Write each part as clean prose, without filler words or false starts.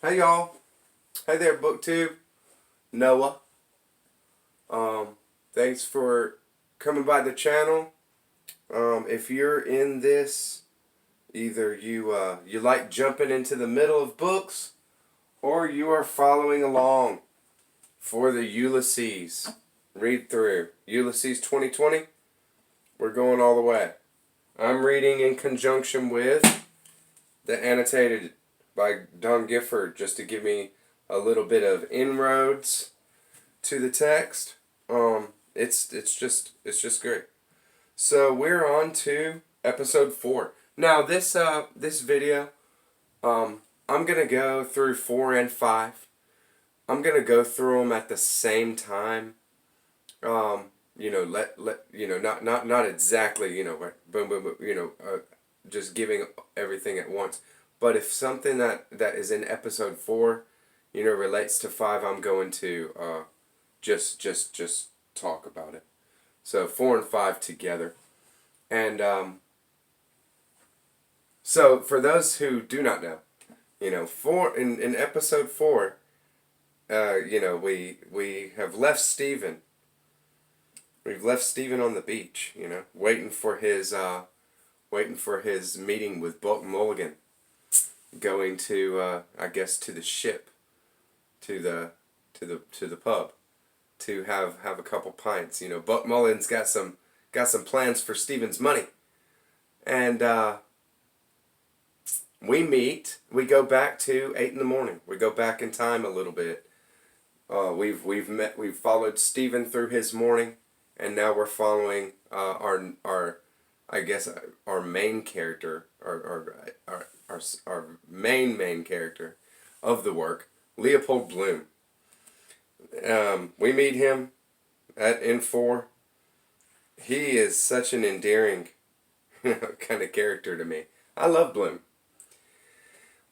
Hey y'all. Hey there, BookTube. Noah. Thanks for coming by the channel. If you're in this, either you like jumping into the middle of books, or you are following along for the Ulysses read through. Ulysses 2020. We're going all the way. I'm reading in conjunction with the annotated by Don Gifford, just to give me a little bit of inroads to the text. It's just great. So we're on to episode 4. Now this video, I'm gonna go through 4 and 5. I'm gonna go through them at the same time. Not exactly, boom, boom, boom, just giving everything at once. But if something that is in episode 4, relates to 5, I'm going to just talk about it. So 4 and 5 together. And so for those who do not know, in episode 4, we have left Stephen. We've left Stephen on the beach, waiting for his meeting with Buck Mulligan, going to I guess to the ship, to the pub, to have a couple pints. Buck Mulligan's got some plans for Stephen's money, and we meet. We go back to 8 in the morning. We go back in time a little bit. We've followed Stephen through his morning. And now we're following our main character, our main character of the work, Leopold Blum. We meet him in 4. He is such an endearing kind of character to me. I love Blum.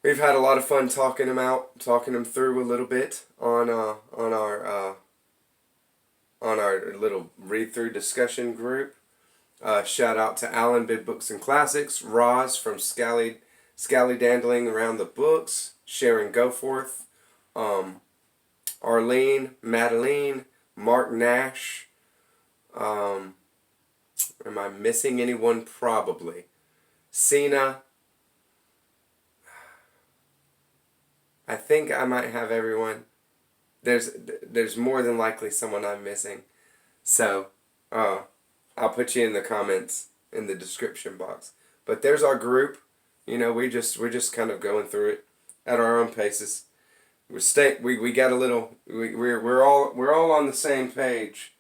We've had a lot of fun talking him through a little bit on our little read-through discussion group. Shout out to Alan, Big Books and Classics, Roz from Scally Dandling Around the Books, Sharon Goforth, Arlene, Madeline, Mark Nash. Am I missing anyone? Probably. Cena. I think I might have everyone. There's more than likely someone I'm missing, so I'll put you in the comments in the description box. But there's our group. We're just kind of going through it at our own paces. We got a little. We're all on the same page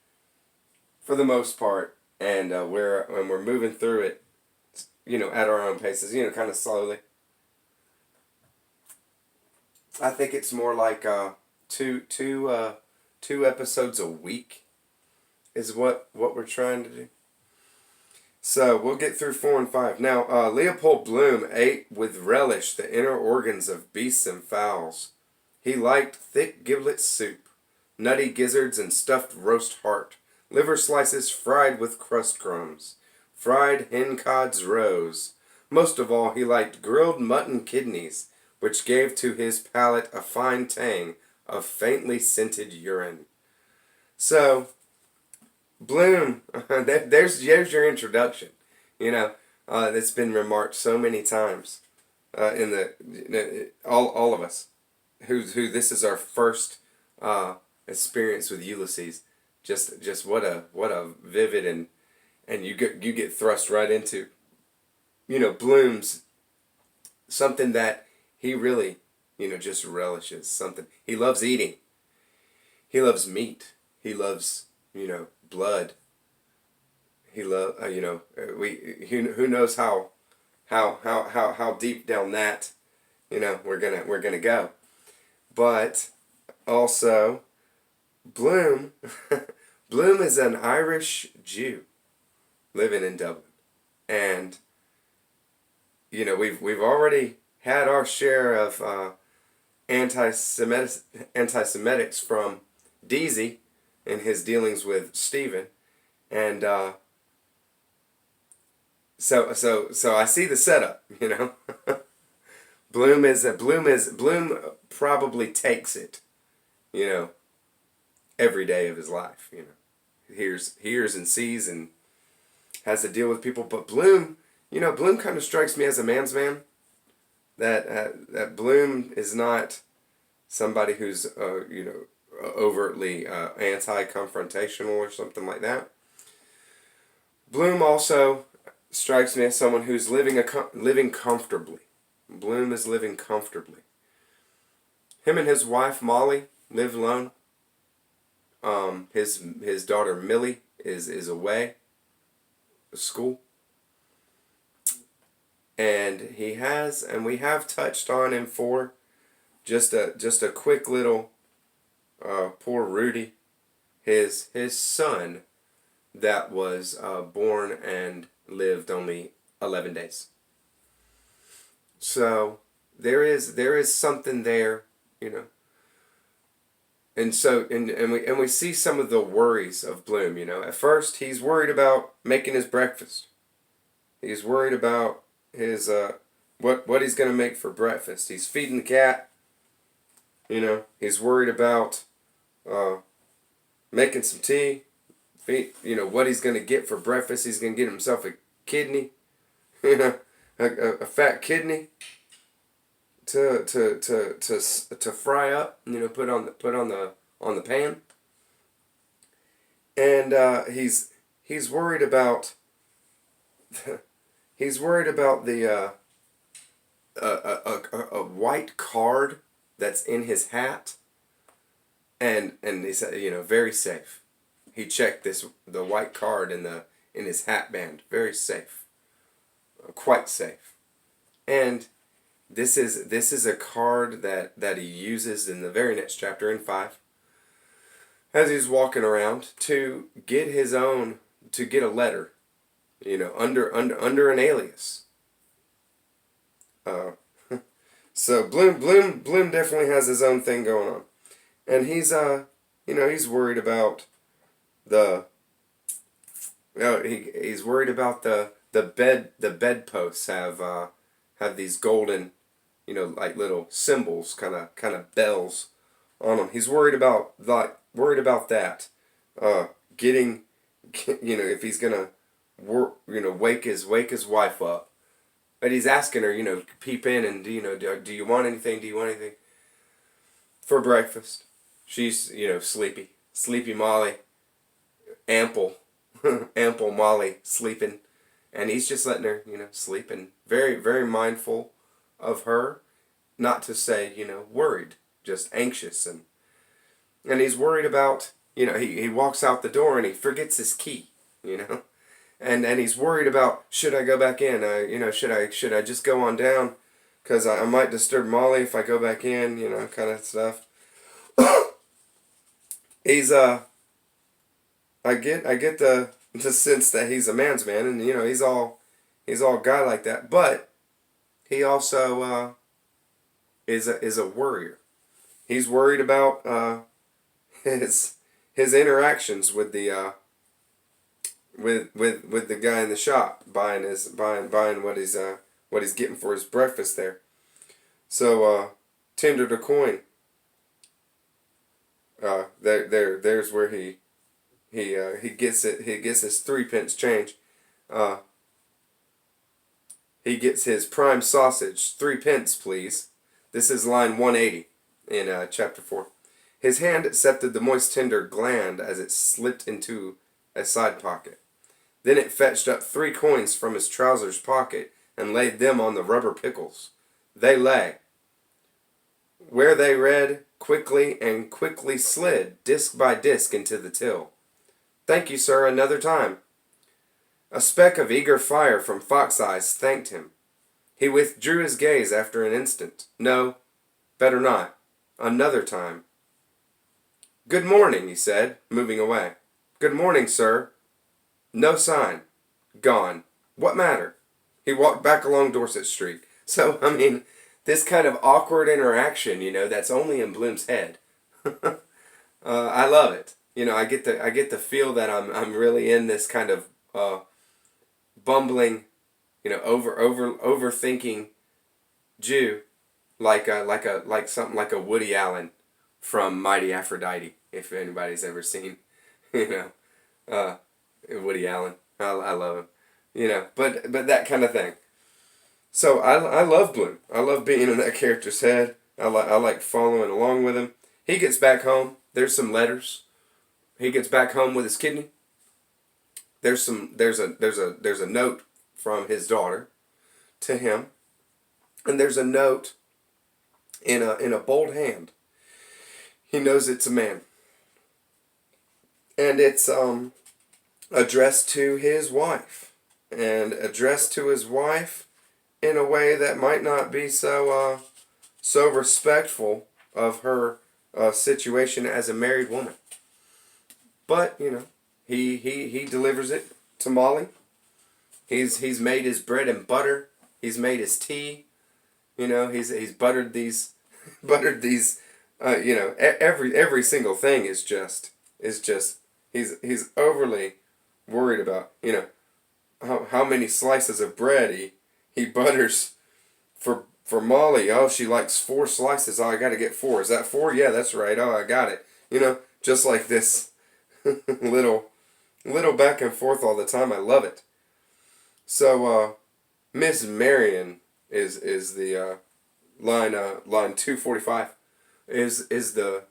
for the most part, and we're moving through it, at our own paces. Kind of slowly. I think it's more like two episodes a week is what we're trying to do. So we'll get through 4 and 5. Now, Leopold Blum ate with relish the inner organs of beasts and fowls. He liked thick giblet soup, nutty gizzards and stuffed roast heart, liver slices fried with crust crumbs, fried hen cods roes. Most of all, he liked grilled mutton kidneys, which gave to his palate a fine tang of faintly scented urine. So, Blum, there's your introduction. That's been remarked so many times all of us who this is our first experience with Ulysses. Just what a vivid and you get thrust right into Blum's something that he really just relishes, something. He loves eating. He loves meat. He loves, blood. He loves, who knows how deep down that, we're gonna go. But also, Blum, Blum is an Irish Jew living in Dublin, and we've already had our share of anti-Semitics from Deasy in his dealings with Stephen, and so I see the setup. Blum probably takes it, every day of his life, hears and sees and has to deal with people. But Blum, Blum kind of strikes me as a man's man. That Blum is not somebody who's overtly anti-confrontational or something like that. Blum also strikes me as someone who's living comfortably. Blum is living comfortably. Him and his wife Molly live alone. His daughter Millie is away at school. And we have touched on him for just a quick little poor Rudy, his son that was born and lived only 11 days. So there is something there, And so we see some of the worries of Blum, At first he's worried about making his breakfast. He's worried about his what he's gonna make for breakfast. He's feeding the cat. He's worried about making some tea. What he's gonna get for breakfast. He's gonna get himself a kidney, a fat kidney to fry up. Put on the pan. And he's worried about. He's worried about the a white card that's in his hat, and he said, very safe. He checked the white card in his hat band. Very safe, quite safe. And this is a card that he uses in the very next chapter in 5, as he's walking around to get a letter. Under an alias. So Blum definitely has his own thing going on, and he's worried about he's worried about the bedposts have these golden, like little symbols, kind of bells on them. He's worried about that, getting, if he's gonna wake his wife up. But he's asking her, peep in and, do you want anything? Do you want anything for breakfast? She's, sleepy. Sleepy Molly. Ample Molly sleeping. And he's just letting her, sleep, and very, very mindful of her. Not to say, worried, just anxious. And he's worried about, he walks out the door and he forgets his key, And he's worried about, should I go back in? Should I just go on down? Because I might disturb Molly if I go back in, kind of stuff. He's I get the sense that he's a man's man, and he's all guy like that. But he also is a worrier. He's worried about his interactions with the with the guy in the shop buying what he's getting for his breakfast there. So tendered a coin. There's where he gets it. He gets his 3p change. He gets his prime sausage, 3p, please. This is line 180 in chapter 4. His hand accepted the moist tender gland as it slipped into a side pocket. Then it fetched up 3 coins from his trousers pocket and laid them on the rubber pickles. They lay. Where they read quickly slid, disc by disc, into the till. Thank you, sir, another time. A speck of eager fire from Fox Eyes thanked him. He withdrew his gaze after an instant. No, better not. Another time. Good morning, he said, moving away. Good morning, sir. No sign. Gone. What matter? He walked back along Dorset Street. So, this kind of awkward interaction, that's only in Blum's head. I love it. I get the feel that I'm really in this kind of bumbling, overthinking Jew like something like a Woody Allen from Mighty Aphrodite, if anybody's ever seen, you know, Woody Allen. I love him, you know, but that kind of thing. So I love Bloom. I love being in that character's head. I like following along with him. He gets back home. There's some letters. He gets back home with his kidney. There's a note from his daughter to him, and there's a note in a bold hand. He knows it's a man, and it's addressed to his wife, and addressed to his wife in a way that might not be so respectful of her situation as a married woman. But you know, he delivers it to Molly. He's made his bread and butter. He's made his tea. You know, he's buttered these you know, every single thing is just he's overly worried about, you know, how many slices of bread he butters for Molly. Oh, she likes 4 slices. Oh, I got to get 4. Is that 4? Yeah, that's right. Oh, I got it. You know, just like this little back and forth all the time. I love it. So Miss Marion is the line 245 is the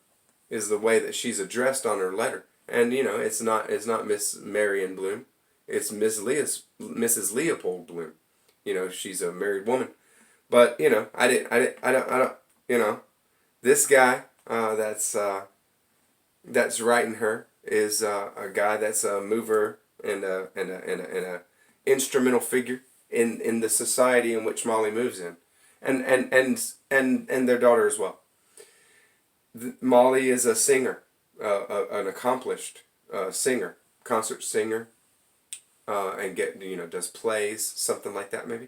way that she's addressed on her letter. And you know, it's not Miss Marion Bloom. It's Mrs. Leopold Bloom. You know, she's a married woman. But you know, I don't. You know, this guy that's writing her is a guy that's a mover and a instrumental figure in the society in which Molly moves in, and their daughter as well. Molly is a singer, an accomplished singer, concert singer, and does plays, something like that maybe.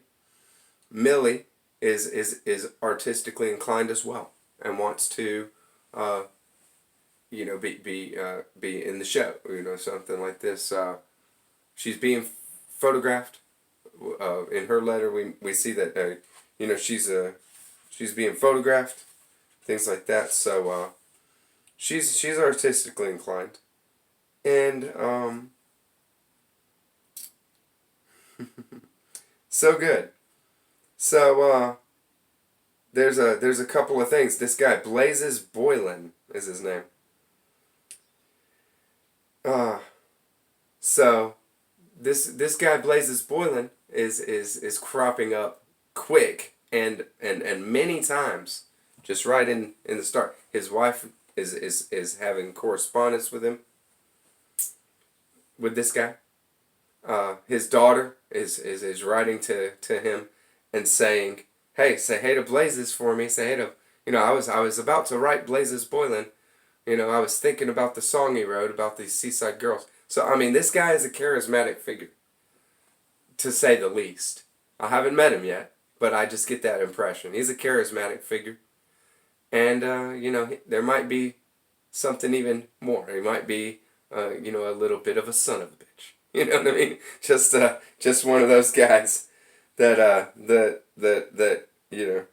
Millie is artistically inclined as well, and wants to be in the show, you know, something like this. She's being photographed. In her letter, we see that you know, she's being photographed, things like that. So she's artistically inclined, and so good. So there's a couple of things. This guy Blazes Boylan is his name. So this guy Blazes Boylan is cropping up quick and many times, just right in the start. His wife is having correspondence with him, with this guy. His daughter is writing to him and saying, hey, say hey to Blazes for me. Say hey to, you know, I was about to write Blazes Boylan. You know, I was thinking about the song he wrote about these seaside girls. So, I mean, this guy is a charismatic figure, to say the least. I haven't met him yet, but I just get that impression. He's a charismatic figure. And, you know, there might be something even more. He might be, you know, a little bit of a son of a bitch. You know what I mean? Just one of those guys that you know,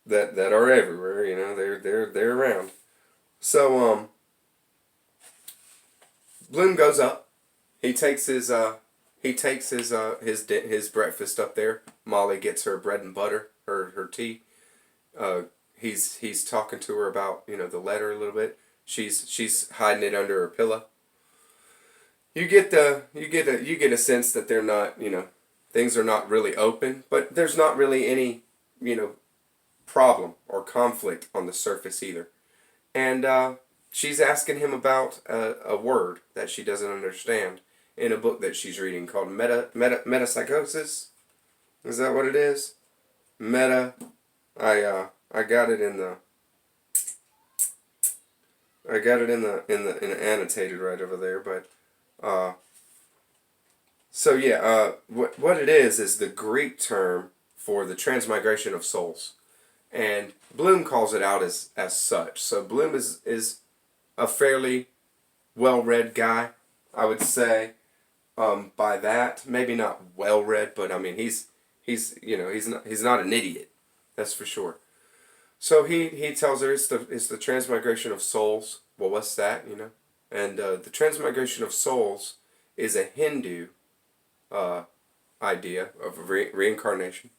that are everywhere. You know, they're around. So Bloom goes up. He takes his breakfast up there. Molly gets her bread and butter, her tea. He's talking to her about, you know, the letter a little bit. She's hiding it under her pillow. You get a sense that they're not, you know, things are not really open, but there's not really any, you know, problem or conflict on the surface either. And she's asking him about a word that she doesn't understand in a book that she's reading called Metapsychosis. Is that what it is? Meta. I got it in the annotated right over there, but so yeah, what it is the Greek term for the transmigration of souls, and Bloom calls it out as such. So Bloom is a fairly well-read guy, I would say. By that, maybe not well-read, but I mean he's you know, he's not an idiot. That's for sure. So he tells her it's the transmigration of souls. Well, what's that, you know? And the transmigration of souls is a Hindu idea of reincarnation,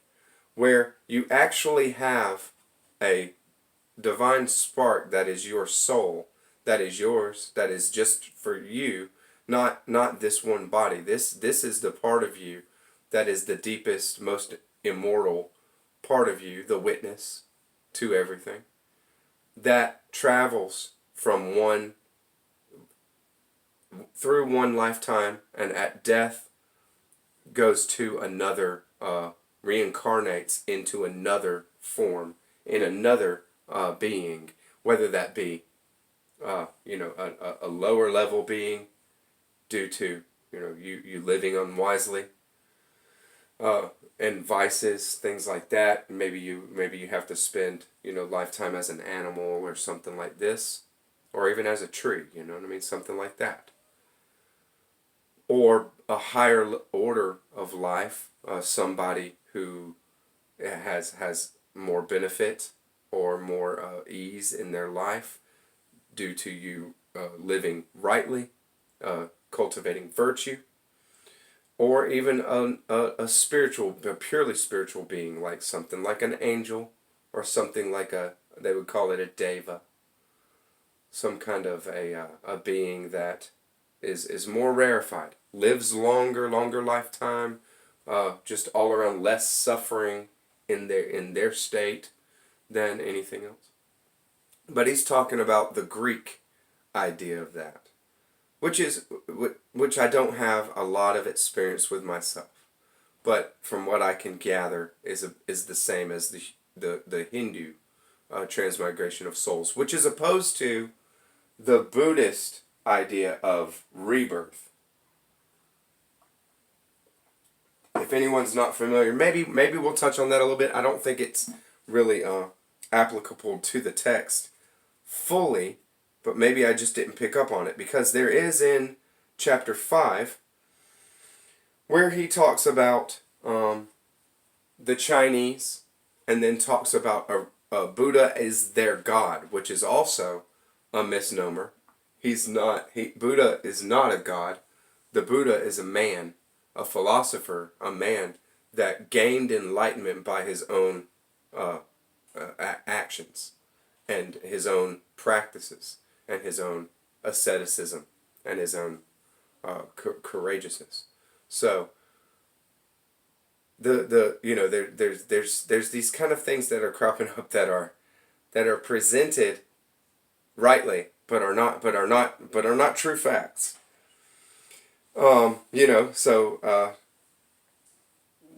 where you actually have a divine spark that is your soul, that is yours, that is just for you, not this one body. This is the part of you that is the deepest, most immortal part of you, the witness to everything, that travels from one through one lifetime, and at death goes to another, reincarnates into another form, in another being, whether that be a lower level being due to you living unwisely, and vices, things like that. Maybe you have to spend lifetime as an animal or something like this, or even as a tree. You know what I mean? Something like that. Or a higher order of life, somebody who has more benefit or more ease in their life due to you living rightly, cultivating virtue, or even a purely spiritual being, like something like an angel, or something like they would call it a deva, some kind of a being that is more rarefied, lives longer lifetime, just all around less suffering in their state than anything else. But he's talking about the Greek idea of that, which I don't have a lot of experience with myself, but from what I can gather is the same as the Hindu transmigration of souls, which is opposed to the Buddhist idea of rebirth. If anyone's not familiar, maybe we'll touch on that a little bit. I don't think it's really applicable to the text fully, but maybe I just didn't pick up on it, because there is in chapter 5 where he talks about the Chinese, and then talks about Buddha is their God, which is also a misnomer. Buddha is not a god. The Buddha is a man, a philosopher, a man that gained enlightenment by his own actions and his own practices and his own asceticism and his own courageousness. So there's these kind of things that are cropping up that are presented rightly, but are not true facts. So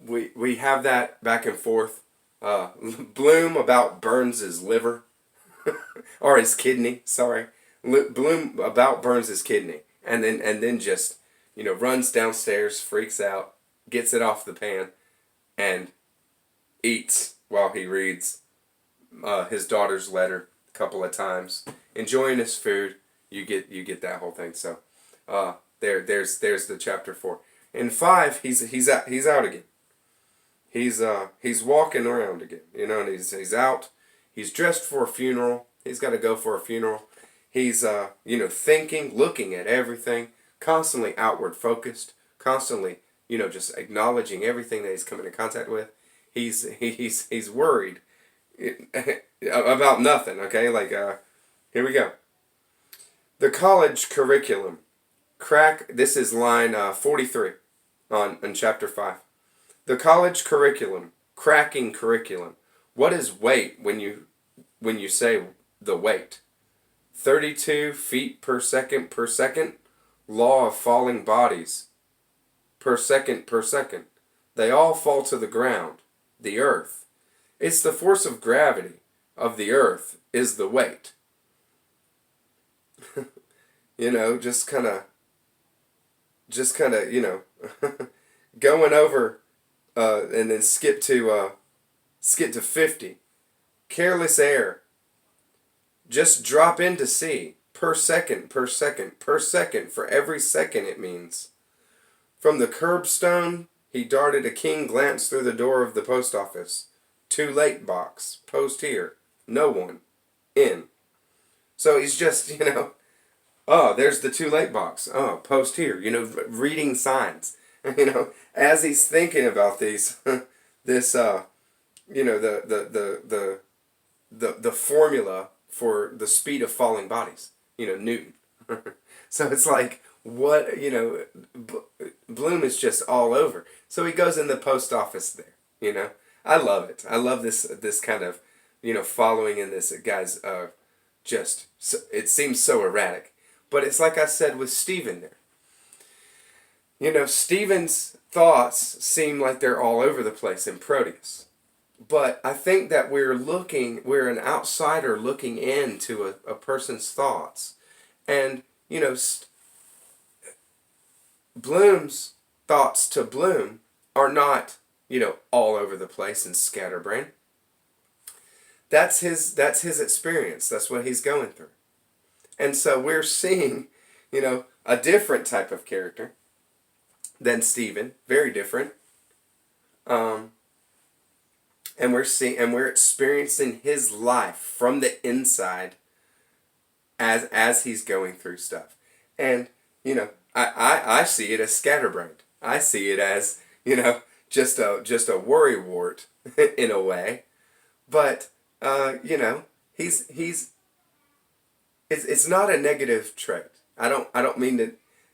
we have that back and forth. Blum about Burns's liver, or his kidney. Sorry, Blum about Burns's kidney, and then just runs downstairs, freaks out, gets it off the pan, and eats while he reads his daughter's letter a couple of times, enjoying his food. You get that whole thing. So there's the chapter 4. In 5, he's out again. He's walking around again, and he's out. He's dressed for a funeral. He's got to go for a funeral. He's thinking, looking at everything, constantly outward focused, constantly just acknowledging everything that he's coming in contact with. He's worried about nothing. Okay, here we go. The college curriculum. This is line 43 in chapter 5. The college curriculum, cracking curriculum. What is weight when you say the weight? 32 feet per second. Law of falling bodies. Per second. They all fall to the ground. The earth. It's the force of gravity of the earth is the weight. Just kind of, going over, and then skip to 50. Careless air. Just drop into sea. Per second. For every second it means. From the curbstone, he darted a keen glance through the door of the post office. too late box, post here, no one, in. So he's just, oh, there's the too late box. Oh, post here, reading signs. As he's thinking about these, this, the formula for the speed of falling bodies, Newton. So it's like, what, Blum is just all over. So he goes in the post office there, I love it. I love this kind of, following in this guy's, it seems so erratic. But it's like I said with Stephen there. Stephen's thoughts seem like they're all over the place in Proteus. But I think that we're an outsider looking into a person's thoughts. And, Blum's thoughts to Blum are not, all over the place and scatterbrained. That's his experience. That's what he's going through. And so we're seeing, a different type of character than Stephen. Very different. And we're experiencing his life from the inside as he's going through stuff. And, I see it as scatterbrained. I see it as, just a worrywart in a way. But, it's not a negative trait. I don't mean to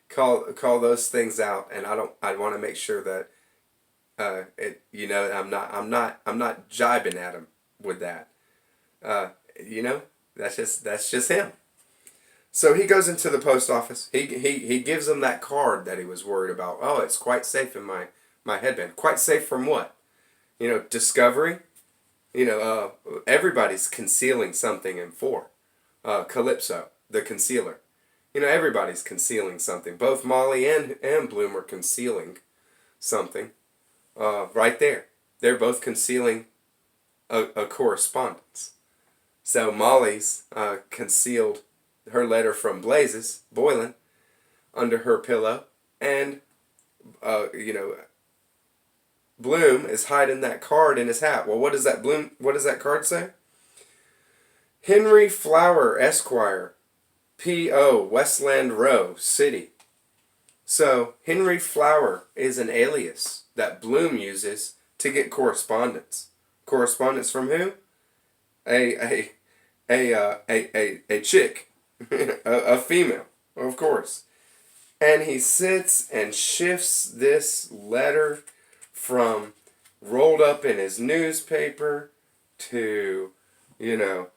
call those things out, and I want to make sure that I'm not jibing at him with that. That's just him. So he goes into the post office. He gives him that card that he was worried about. Oh, it's quite safe in my headband. Quite safe from what? Discovery. Everybody's concealing something in 4. Calypso, the concealer. Everybody's concealing something. Both Molly and Blum are concealing something. Right there. They're both concealing a correspondence. So Molly's concealed her letter from Boylan, under her pillow. And, Blum is hiding that card in his hat. Well, what does that card say? Henry Flower, Esquire, P.O., Westland Row, City. So, Henry Flower is an alias that Blum uses to get correspondence. Correspondence from who? A chick. a female, of course. And he sits and shifts this letter from rolled up in his newspaper to, to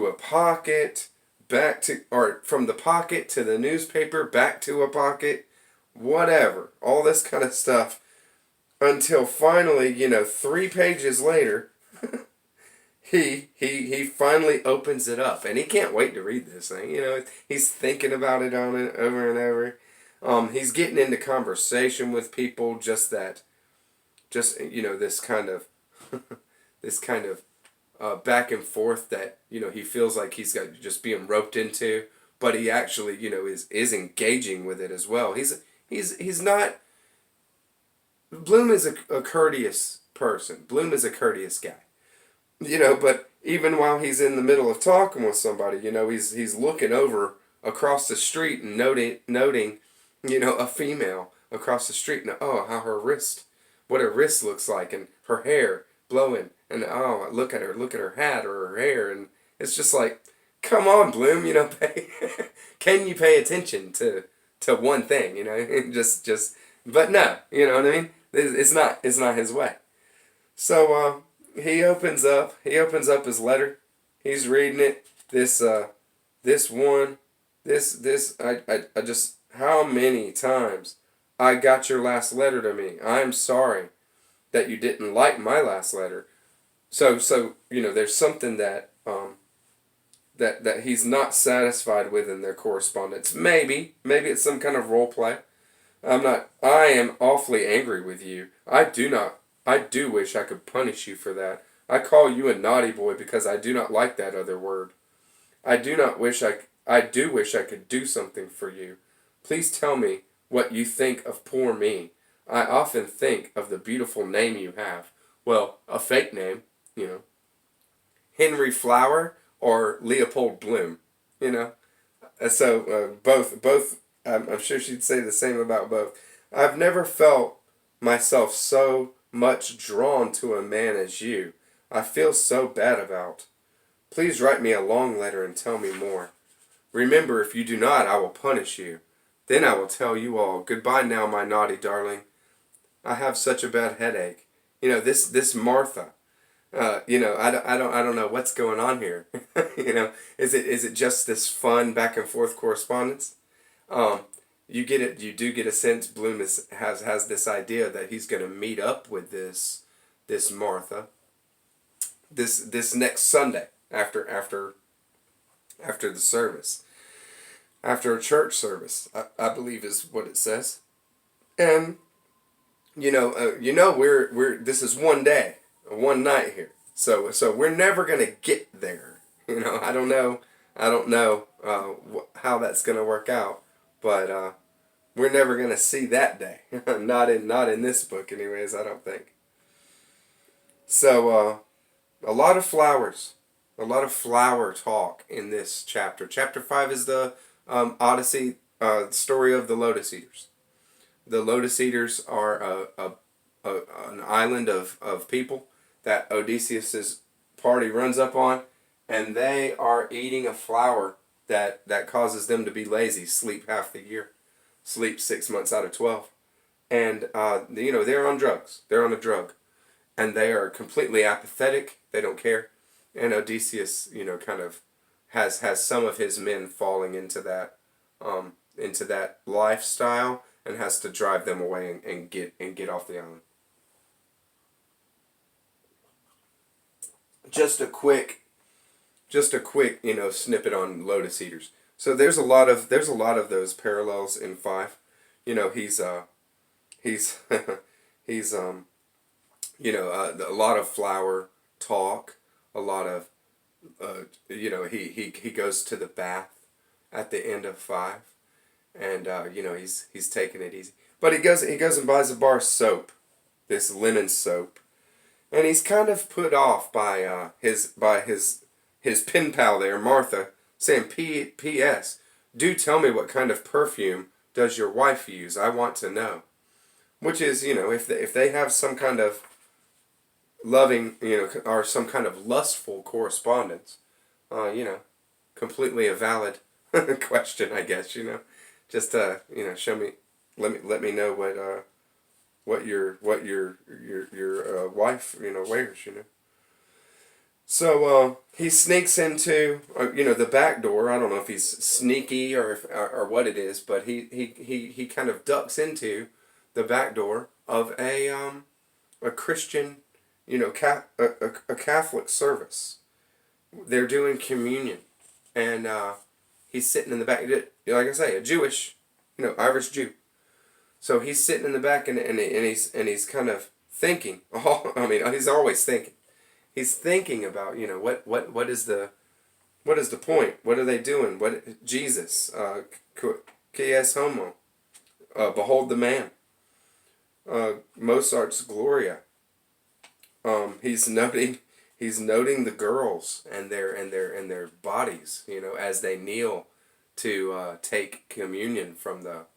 a pocket, from the pocket to the newspaper, back to a pocket, whatever. All this kind of stuff. Until finally, 3 pages later, he finally opens it up. And he can't wait to read this thing. He's thinking about it over and over. He's getting into conversation with people, this kind of this kind of back and forth that he feels like he's got just being roped into, but he actually is engaging with it as well. He's not. Blum is a courteous person. Blum is a courteous guy, but even while he's in the middle of talking with somebody, he's looking over across the street and noting a female across the street, and how what her wrist looks like, and her hair blowing, and look at her hat or her hair, and it's just like, come on, Blum, can you pay attention to one thing, but no, you know what I mean? It's not his way. So he opens up his letter. He's reading it. I just, how many times I got your last letter to me. I'm sorry that you didn't like my last letter. So there's something that that he's not satisfied with in their correspondence. Maybe it's some kind of role play. I am awfully angry with you. I do wish I could punish you for that. I call you a naughty boy because I do not like that other word. I do wish I could do something for you. Please tell me what you think of poor me. I often think of the beautiful name you have. Well, a fake name, Henry Flower or Leopold Bloom, you know. So both. I'm sure she'd say the same about both. I've never felt myself so much drawn to a man as you. I feel so bad about. Please write me a long letter and tell me more. Remember, if you do not, I will punish you. Then I will tell you all. Goodbye now, my naughty darling. I have such a bad headache. This Martha. I don't know what's going on here. Is it just this fun back and forth correspondence? You get it. You do get a sense Bloom has this idea that he's going to meet up with this Martha this next Sunday after the service, after a church service, I believe is what it says. And we're this is one day, one night here. So we're never gonna get there. I don't know how that's gonna work out, but we're never gonna see that day. not in this book, anyways. I don't think. So a lot of flowers, a lot of flower talk in this chapter. Chapter 5 is the Odyssey story of the Lotus-Eaters. The Lotus-Eaters are an island of people that Odysseus's party runs up on, and they are eating a flower that causes them to be lazy, sleep half the year, sleep 6 months out of 12. And, they're on drugs. They're on a drug. And they are completely apathetic. They don't care. And Odysseus, kind of has some of his men falling into that lifestyle, and has to drive them away and get off the island. Just a quick snippet on Lotus-Eaters. So there's a lot of those parallels in 5. He's a lot of flower talk, a lot of he goes to the bath at the end of 5. And he's taking it easy, but he goes and buys a bar of soap, this linen soap, and he's kind of put off by his pen pal there, Martha, saying, P.S. Do tell me what kind of perfume does your wife use? I want to know. Which is, if they have some kind of loving, or some kind of lustful correspondence, completely a valid question, I guess. Just show me, let me know what your wife wears. So he sneaks into the back door. I don't know if he's sneaky or what it is, but he kind of ducks into the back door of a Christian, a Catholic service. They're doing communion, and he's sitting in the back. Like I say, a Jewish, Irish Jew. So he's sitting in the back, and he's kind of thinking. He's always thinking. He's thinking about what is the point? What are they doing? What Jesus? Qui es homo? Behold the man. Mozart's Gloria. He's noting the girls and their bodies, as they kneel to take communion from the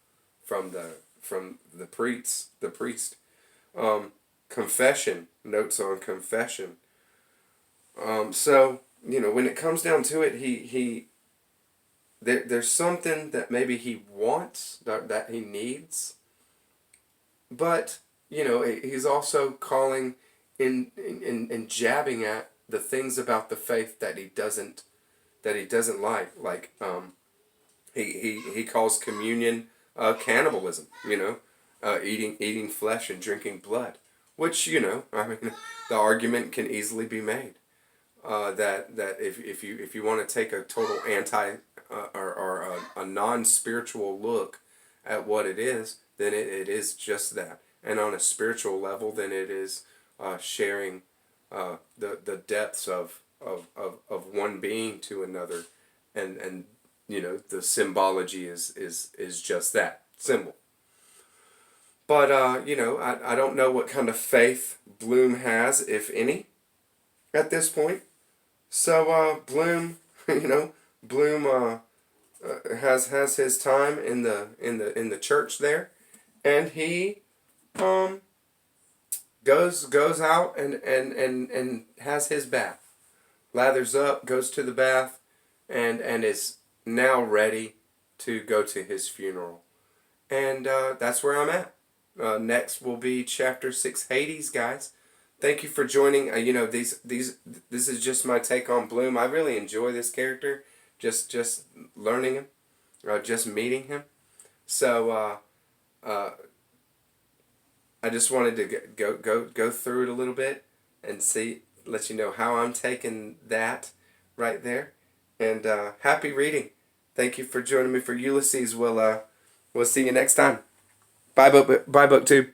priest. Confession, notes on confession. So when it comes down to it, there's something that maybe he wants, that he needs, but he's also calling in jabbing at the things about the faith that he doesn't like. He calls communion cannibalism, eating flesh and drinking blood, which the argument can easily be made that if you want to take a total anti or a non-spiritual look at what it is, then it is just that, and on a spiritual level, then it is sharing the depths of one being to another, and the symbology is just that, symbol. But I don't know what kind of faith Bloom has, if any. at this point. So Bloom, Bloom has his time in the church there, and he um goes out and has his bath, lathers up, goes to the bath, and is now ready to go to his funeral. And that's where I'm at. Next will be chapter 6, Hades, guys. Thank you for joining. This is just my take on Bloom. I really enjoy this character. Just learning him, just meeting him. So I just wanted to go through it a little bit and let you know how I'm taking that right there. And happy reading. Thank you for joining me for Ulysses. We'll see you next time. Bye, BookTube.